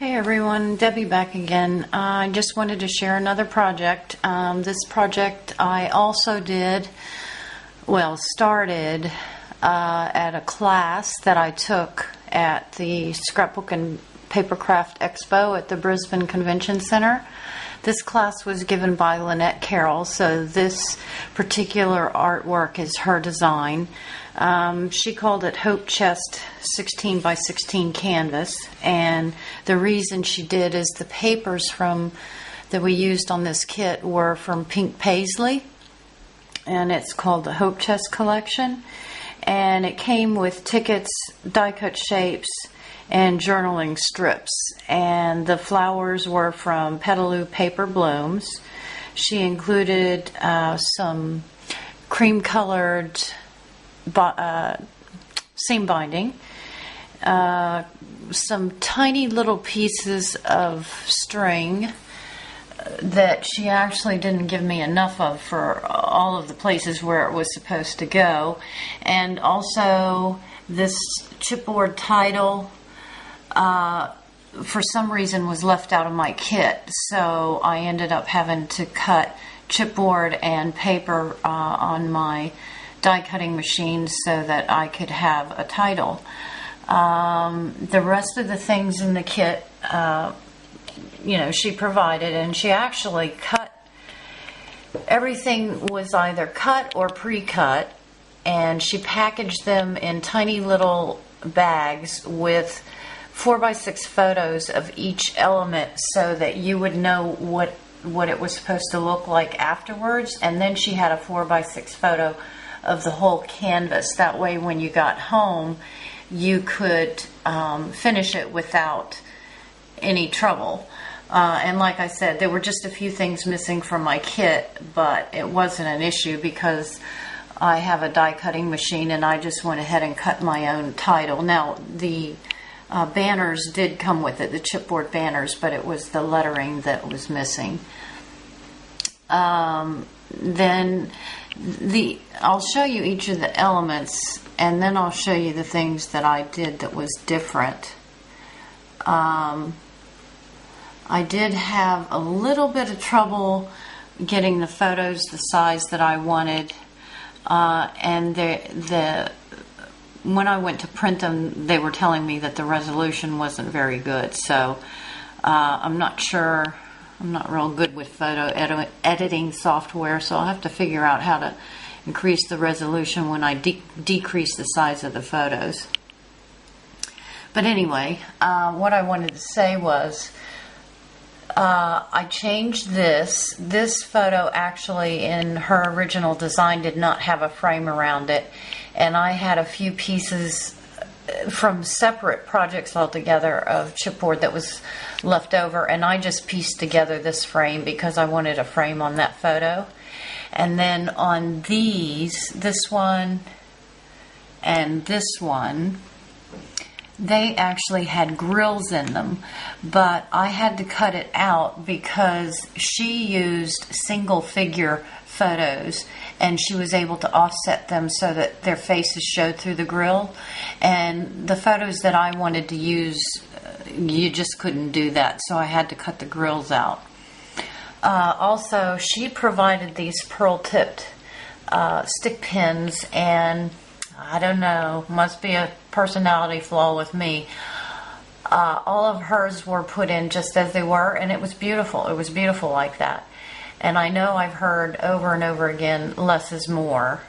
Hey everyone, Debbie back again. I just wanted to share another project. This project I also started at a class that I took at the Scrapbook and Papercraft Expo at the Brisbane Convention Center. This class was given by Lynette Carroll, so this particular artwork is her design. She called it Hope Chest 16 by 16 canvas, and the reason she did is the papers that we used on this kit were from Pink Paislee, and it's called the Hope Chest collection, and it came with tickets, die-cut shapes, and journaling strips, and the flowers were from Petaloo Paper Blooms. She included some cream-colored seam binding, some tiny little pieces of string that she actually didn't give me enough of for all of the places where it was supposed to go, and also this chipboard title for some reason was left out of my kit, so I ended up having to cut chipboard and paper on my die cutting machine so that I could have a title. The rest of the things in the kit, she provided, and she actually cut. Everything was either cut or pre-cut, and she packaged them in tiny little bags with 4x6 photos of each element so that you would know what it was supposed to look like afterwards, and then she had a 4x6 photo of the whole canvas. That way when you got home you could finish it without any trouble. And like I said, there were just a few things missing from my kit, but it wasn't an issue because I have a die cutting machine and I just went ahead and cut my own title. Now the banners did come with it, the chipboard banners, but it was the lettering that was missing. Then I'll show you each of the elements, and then I'll show you the things that I did that was different. I did have a little bit of trouble getting the photos the size that I wanted, and when I went to print them, they were telling me that the resolution wasn't very good, so I'm not sure. I'm not real good with photo editing software, so I'll have to figure out how to increase the resolution when I decrease the size of the photos. But anyway, what I wanted to say was I changed this. This photo actually in her original design did not have a frame around it, and I had a few pieces from separate projects altogether of chipboard that was left over, and I just pieced together this frame because I wanted a frame on that photo. And then on these, this one and this one, they actually had grills in them, but I had to cut it out because she used single figure photos and she was able to offset them so that their faces showed through the grill, and the photos that I wanted to use, you just couldn't do that, so I had to cut the grills out. Also, she provided these pearl tipped stick pins, and I don't know, must be a personality flaw with me. All of hers were put in just as they were, and it was beautiful. It was beautiful like that. And I know I've heard over and over again, less is more.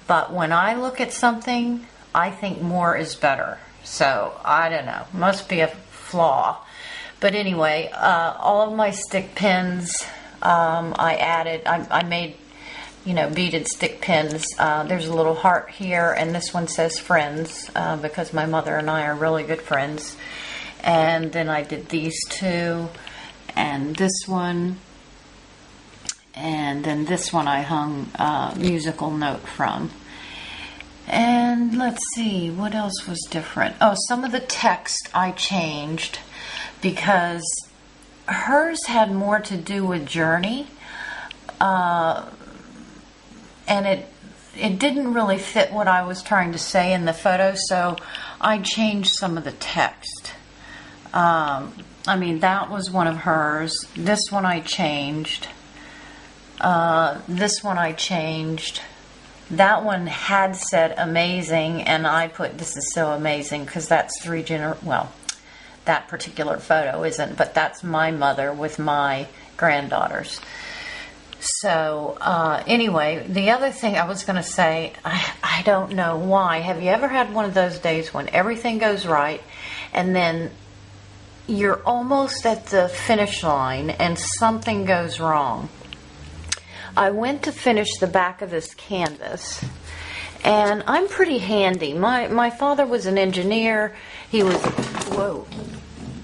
But when I look at something, I think more is better. So, I don't know. Must be a flaw. But anyway, all of my stick pins, I made, beaded stick pins. There's a little heart here, and this one says friends, because my mother and I are really good friends. And then I did these two, and this one, and then this one I hung a musical note from. And let's see, what else was different? Oh, some of the text I changed because hers had more to do with journey, and it didn't really fit what I was trying to say in the photo, so I changed some of the text. I mean, that was one of hers. This one I changed. This one I changed. That one had said amazing, and I put this is so amazing because that's well, that particular photo isn't, but that's my mother with my granddaughters. So anyway, the other thing I was going to say, I don't know why. Have you ever had one of those days when everything goes right and then you're almost at the finish line and something goes wrong? I went to finish the back of this canvas, and I'm pretty handy. My father was an engineer. He was,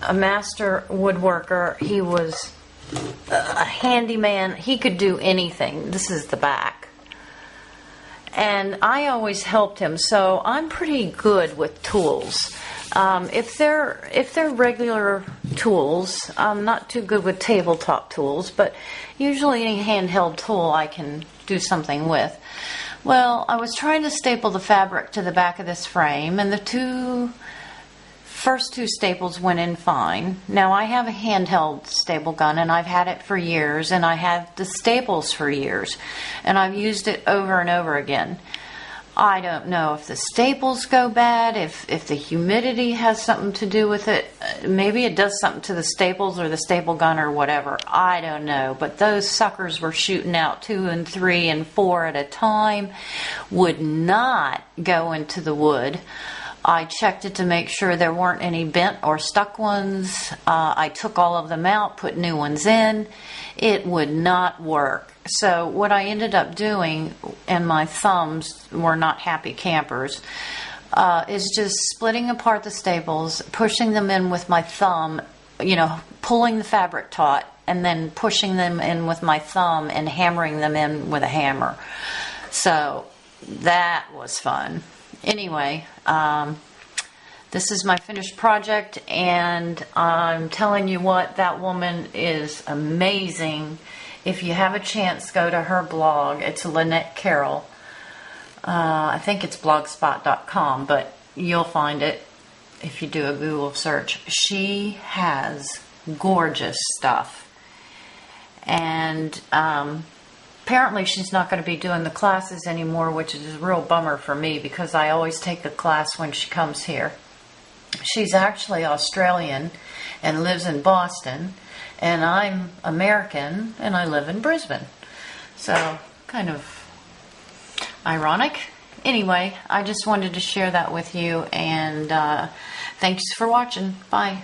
a master woodworker. He was a handyman. He could do anything. This is the back. And I always helped him, so I'm pretty good with tools. If they're regular tools, I'm not too good with tabletop tools, but usually any handheld tool I can do something with. Well, I was trying to staple the fabric to the back of this frame, and the first two staples went in fine. Now, I have a handheld staple gun, and I've had it for years, and I had the staples for years, and I've used it over and over again. I don't know if the staples go bad, if the humidity has something to do with it. Maybe it does something to the staples or the staple gun or whatever. I don't know. But those suckers were shooting out 2 and 3 and 4 at a time. Would not go into the wood. I checked it to make sure there weren't any bent or stuck ones. I took all of them out, put new ones in. It would not work. So what I ended up doing, and my thumbs were not happy campers, is just splitting apart the staples, pushing them in with my thumb, pulling the fabric taut, and then pushing them in with my thumb and hammering them in with a hammer. So that was fun. Anyway, this is my finished project, and I'm telling you what, that woman is amazing. If you have a chance, go to her blog. It's Lynette Carroll. I think it's blogspot.com, but you'll find it if you do a Google search. She has gorgeous stuff. And apparently she's not going to be doing the classes anymore, which is a real bummer for me because I always take the class when she comes here. She's actually Australian and lives in Boston. And I'm American, and I live in Brisbane. So, kind of ironic. Anyway, I just wanted to share that with you, and thanks for watching. Bye.